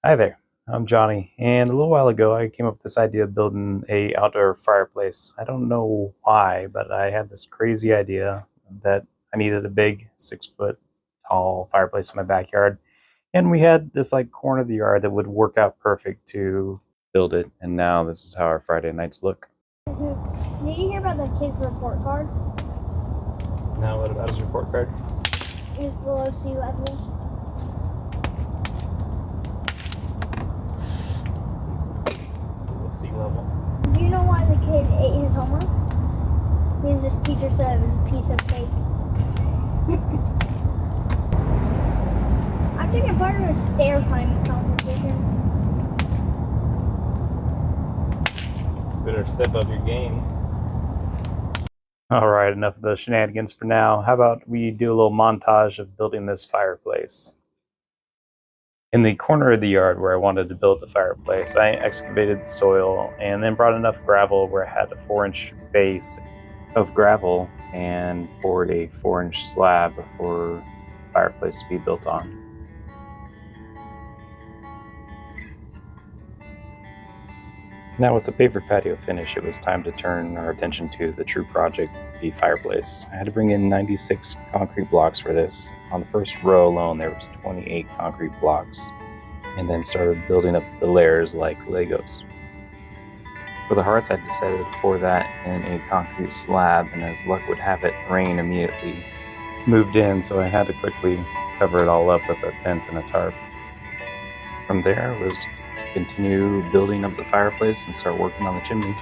Hi there, I'm Johnny, and a little while ago I came up with this idea of building a outdoor fireplace. I don't know why, but I had this crazy idea that I needed a big 6 foot tall fireplace in my backyard, and we had this like corner of the yard that would work out perfect to build it, and now this is how our Friday nights look. Did you hear about the kid's report card? Now what about his report card? It's below sea level. Sea level. Do you know why the kid ate his homework? Because his teacher said it was a piece of cake. I'm taking part in a stair climbing competition. Better step up your game. All right, enough of the shenanigans for now. How about we do a little montage of building this fireplace? In the corner of the yard where I wanted to build the fireplace, I excavated the soil and then brought enough gravel where I had a 4-inch base of gravel and poured a 4-inch slab for the fireplace to be built on. Now with the paver patio finish, it was time to turn our attention to the true project, the fireplace. I had to bring in 96 concrete blocks for this. On the first row alone, there was 28 concrete blocks, and then started building up the layers like Legos. For the hearth, I decided to pour that in a concrete slab, and as luck would have it, rain immediately moved in, so I had to quickly cover it all up with a tent and a tarp. From there was continue building up the fireplace and start working on the chimney.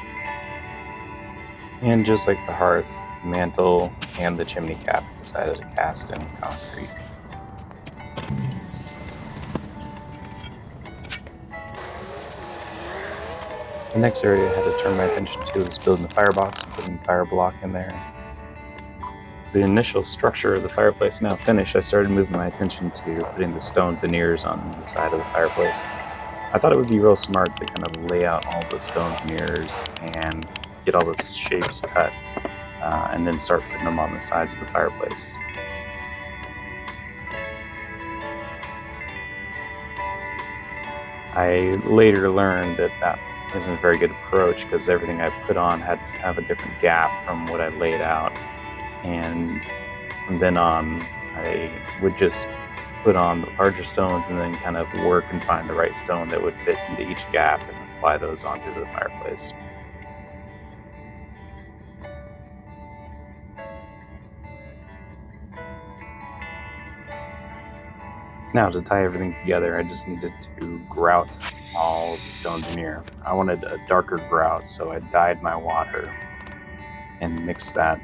And just like the hearth, the mantle, and the chimney cap decided to cast in concrete. The next area I had to turn my attention to was building the firebox and putting the fire block in there. The initial structure of the fireplace now finished, I started moving my attention to putting the stone veneers on the side of the fireplace. I thought it would be real smart to kind of lay out all the stone veneers and get all the shapes cut and then start putting them on the sides of the fireplace. I later learned that that isn't a very good approach because everything I put on had to have a different gap from what I laid out, and from then on I would just put on the larger stones and then kind of work and find the right stone that would fit into each gap and apply those onto the fireplace. Now to tie everything together, I just needed to grout all of the stone veneer. I wanted a darker grout, so I dyed my water and mixed that.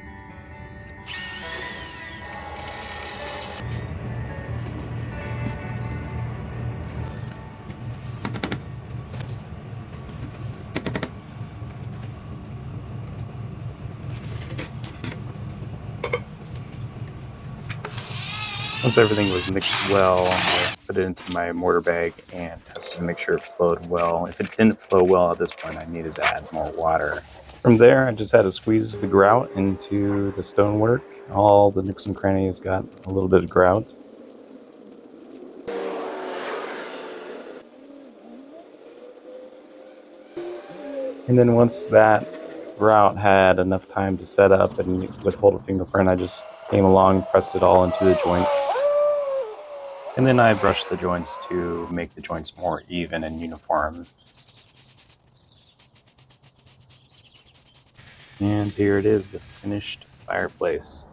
Once everything was mixed well, I put it into my mortar bag and tested to make sure it flowed well. If it didn't flow well at this point, I needed to add more water. From there, I just had to squeeze the grout into the stonework. All the nooks and crannies got a little bit of grout. And then once that grout had enough time to set up and would hold a fingerprint, I just came along, pressed it all into the joints. And then I brushed the joints to make the joints more even and uniform. And here it is, the finished fireplace.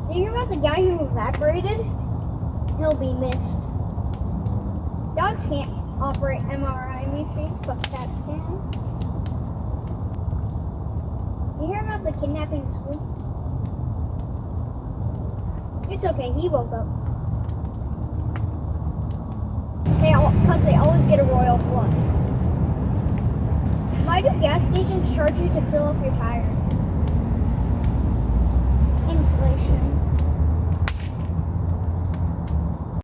Did you hear about the guy who evaporated? He'll be missed. Dogs can't operate MRI machines, but cats can. You hear about the kidnapping in school? It's okay, he woke up. Because they always get a royal flush. Why do gas stations charge you to fill up your tires? Inflation.